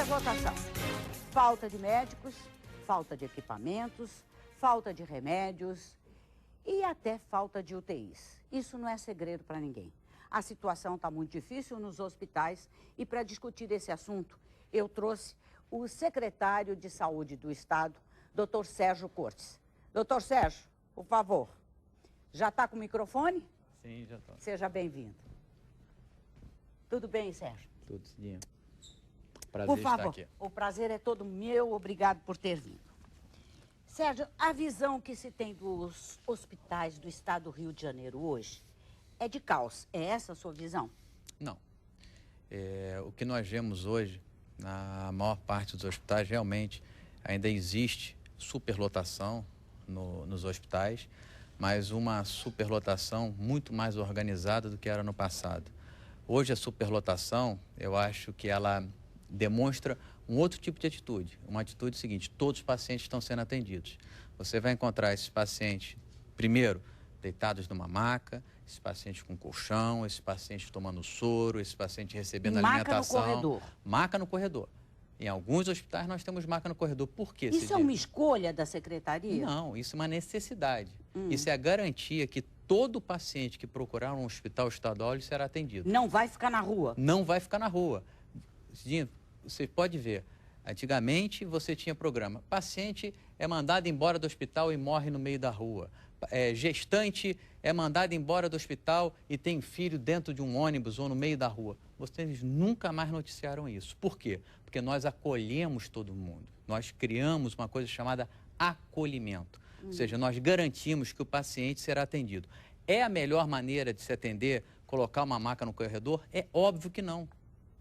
superlotação. Falta de médicos, falta de equipamentos, falta de remédios e até falta de UTIs. Isso não é segredo para ninguém. A situação está muito difícil nos hospitais e para discutir esse assunto, eu trouxe o secretário de Saúde do Estado, Dr. Sérgio Cortes. Doutor Sérgio, por favor, já está com o microfone? Sim, já está. Seja bem-vindo. Tudo bem, Sérgio? Tudo, Cidinha. Prazer Por favor, estar aqui. o prazer é todo meu, obrigado por ter vindo. Sérgio, a visão que se tem dos hospitais do estado do Rio de Janeiro hoje é de caos. É essa a sua visão? Não. O que nós vemos hoje, na maior parte dos hospitais, realmente ainda existe superlotação nos hospitais, mas uma superlotação muito mais organizada do que era no passado. Hoje a superlotação, eu acho que ela demonstra um outro tipo de atitude. Uma atitude seguinte: todos os pacientes estão sendo atendidos. Você vai encontrar esses pacientes, primeiro, deitados numa maca, esses pacientes com colchão, esses pacientes tomando soro, esses pacientes recebendo alimentação. Maca no corredor. Maca no corredor. Em alguns hospitais nós temos maca no corredor. Por quê? Isso é uma escolha da secretaria? Não, isso é uma necessidade. Isso é a garantia que todo paciente que procurar um hospital estadual ele será atendido. Não vai ficar na rua? Não vai ficar na rua. Cidinha, você pode ver, antigamente você tinha programa, paciente é mandado embora do hospital e morre no meio da rua. Gestante é mandado embora do hospital e tem filho dentro de um ônibus ou no meio da rua. Vocês nunca mais noticiaram isso. Por quê? Porque nós acolhemos todo mundo. Nós criamos uma coisa chamada acolhimento. Ou seja, nós garantimos que o paciente será atendido. É a melhor maneira de se atender, colocar uma maca no corredor? É óbvio que não.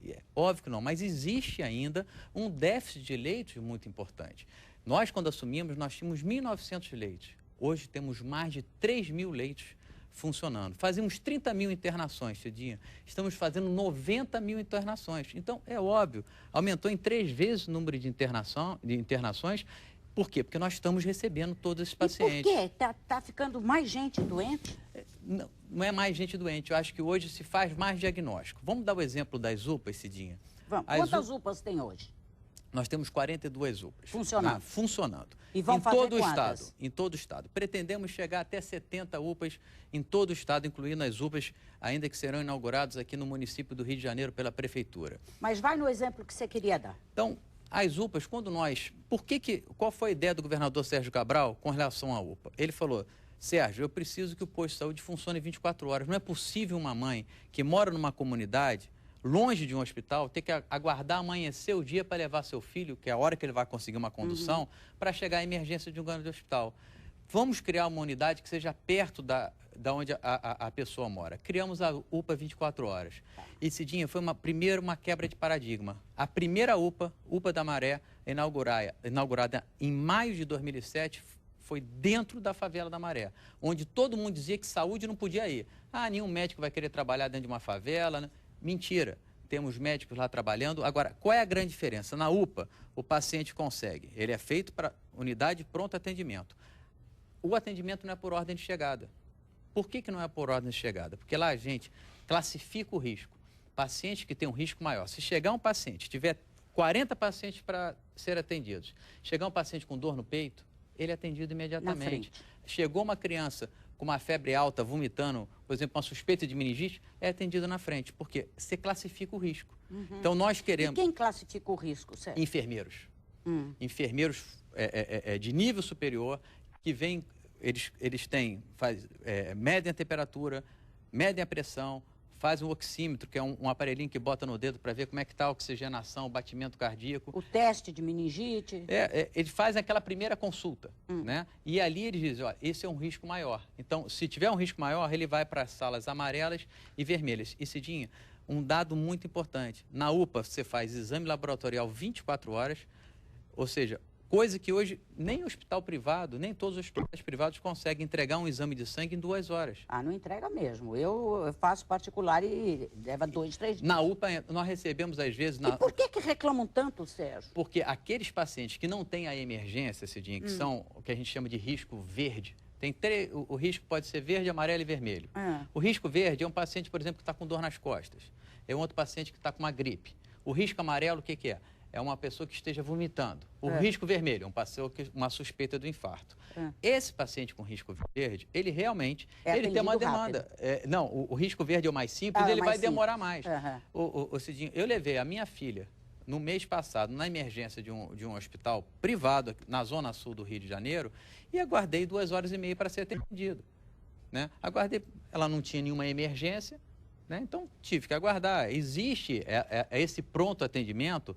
É óbvio que não, mas existe ainda um déficit de leitos muito importante. Nós, quando assumimos, nós tínhamos 1.900 leitos. Hoje temos mais de 3.000 leitos funcionando. Fazíamos 30.000 internações, Cidinha. Estamos fazendo 90.000 internações. Então, é óbvio, aumentou em 3 vezes o número de internações. Por quê? Porque nós estamos recebendo todos esses pacientes. E por quê? Tá ficando mais gente doente? Não é mais gente doente. Eu acho que hoje se faz mais diagnóstico. Vamos dar o exemplo das UPAs, Cidinha? Vamos. Quantas UPAs tem hoje? Nós temos 42 UPAs. Funcionando? Funcionando. E vão fazer todo quantas? o estado. Em todo o estado. Pretendemos chegar até 70 UPAs em todo o estado, incluindo as UPAs ainda que serão inauguradas aqui no município do Rio de Janeiro pela Prefeitura. Mas vai no exemplo que você queria dar. Então, as UPAs, quando nós... Qual foi a ideia do governador Sérgio Cabral com relação à UPA? Ele falou: Sérgio, eu preciso que o posto de saúde funcione 24 horas. Não é possível uma mãe que mora numa comunidade, longe de um hospital, ter que aguardar amanhecer o dia para levar seu filho, que é a hora que ele vai conseguir uma condução, para chegar à emergência de um grande hospital. Vamos criar uma unidade que seja perto da onde a pessoa mora. Criamos a UPA 24 horas. E, Cidinha, foi primeiro uma quebra de paradigma. A primeira UPA da Maré, inaugurada em maio de 2007, foi dentro da favela da Maré, onde todo mundo dizia que saúde não podia ir. Nenhum médico vai querer trabalhar dentro de uma favela, né? Mentira. Temos médicos lá trabalhando. Agora, qual é a grande diferença? Na UPA, o paciente consegue. Ele é feito para unidade de pronto atendimento. O atendimento não é por ordem de chegada. Por que não é por ordem de chegada? Porque lá a gente classifica o risco. Pacientes que têm um risco maior. Se chegar um paciente, tiver 40 pacientes para ser atendidos, chegar um paciente com dor no peito, ele é atendido imediatamente. Chegou uma criança com uma febre alta, vomitando, por exemplo, uma suspeita de meningite, é atendido na frente, porque você classifica o risco. Então, nós queremos... E quem classifica o risco, Sérgio? Enfermeiros. Enfermeiros de nível superior, que vêm, medem a temperatura, medem a pressão, fazem um oxímetro, que é um aparelhinho que bota no dedo para ver como é que está a oxigenação, o batimento cardíaco. O teste de meningite. Eles fazem aquela primeira consulta, né? E ali eles dizem: ó, esse é um risco maior. Então, se tiver um risco maior, ele vai para as salas amarelas e vermelhas. E, Cidinha, um dado muito importante: na UPA você faz exame laboratorial 24 horas, ou seja, coisa que hoje nem hospital privado, nem todos os hospitais privados conseguem entregar um exame de sangue em 2 horas. Não entrega mesmo. Eu faço particular e leva 2, 3 dias. Na UPA, nós recebemos às vezes... E por que reclamam tanto, Sérgio? Porque aqueles pacientes que não têm a emergência, Cidinha, que são o que a gente chama de risco verde, o risco pode ser verde, amarelo e vermelho. O risco verde é um paciente, por exemplo, que está com dor nas costas. É um outro paciente que está com uma gripe. O risco amarelo, o que é? é uma pessoa que esteja vomitando. O risco vermelho, uma suspeita do infarto. Esse paciente com risco verde, ele realmente ele tem uma demanda. Não, o risco verde é o mais simples, ele vai demorar mais. Cidinho, eu levei a minha filha, no mês passado, na emergência de um hospital privado, na zona sul do Rio de Janeiro, e aguardei 2h30 para ser atendido. Né? Aguardei, ela não tinha nenhuma emergência, né? Então tive que aguardar. Existe esse pronto atendimento,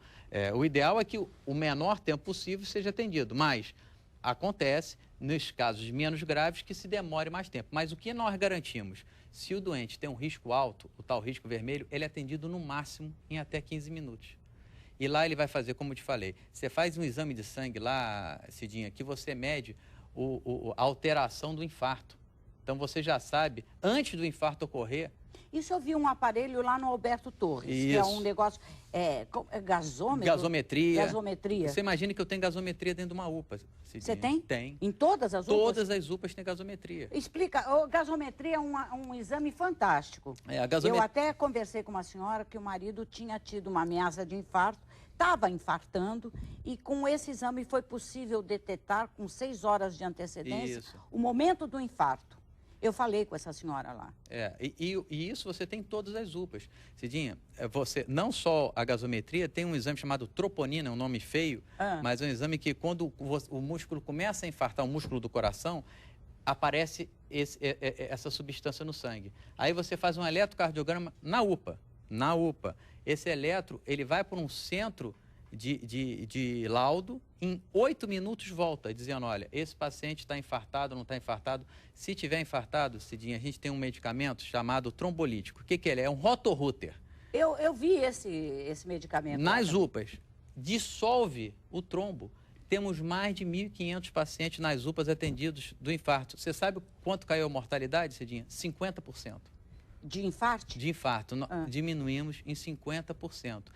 o ideal é que o menor tempo possível seja atendido, mas acontece, nos casos menos graves, que se demore mais tempo. Mas o que nós garantimos? Se o doente tem um risco alto, o tal risco vermelho, ele é atendido no máximo em até 15 minutos. E lá ele vai fazer, como eu te falei, você faz um exame de sangue lá, Cidinha, que você mede a alteração do infarto. Então você já sabe, antes do infarto ocorrer... Isso eu vi um aparelho lá no Alberto Torres, que é um negócio... gasômetro? Gasometria. Gasometria. Você imagina que eu tenho gasometria dentro de uma UPA, Cidinha. Você tem? Tem. Em todas as UPAs? Todas as UPAs têm gasometria. Explica, gasometria é um exame fantástico. Eu até conversei com uma senhora que o marido tinha tido uma ameaça de infarto, estava infartando, e com esse exame foi possível detectar, com 6 horas de antecedência, o momento do infarto. Eu falei com essa senhora lá. E isso você tem em todas as UPAs. Cidinha, não só a gasometria, tem um exame chamado troponina, é um nome feio, mas é um exame que quando o músculo começa a infartar, o músculo do coração, aparece essa substância no sangue. Aí você faz um eletrocardiograma na UPA. Esse eletro, ele vai para um centro de laudo, em 8 minutos volta, dizendo, olha, esse paciente está infartado, não está infartado. Se tiver infartado, Cidinha, a gente tem um medicamento chamado trombolítico. O que ele é? É um rotorúter. Eu vi esse medicamento. Nas UPAs, dissolve o trombo. Temos mais de 1.500 pacientes nas UPAs atendidos do infarto. Você sabe quanto caiu a mortalidade, Cidinha? 50%. De infarto? De infarto. Diminuímos em 50%.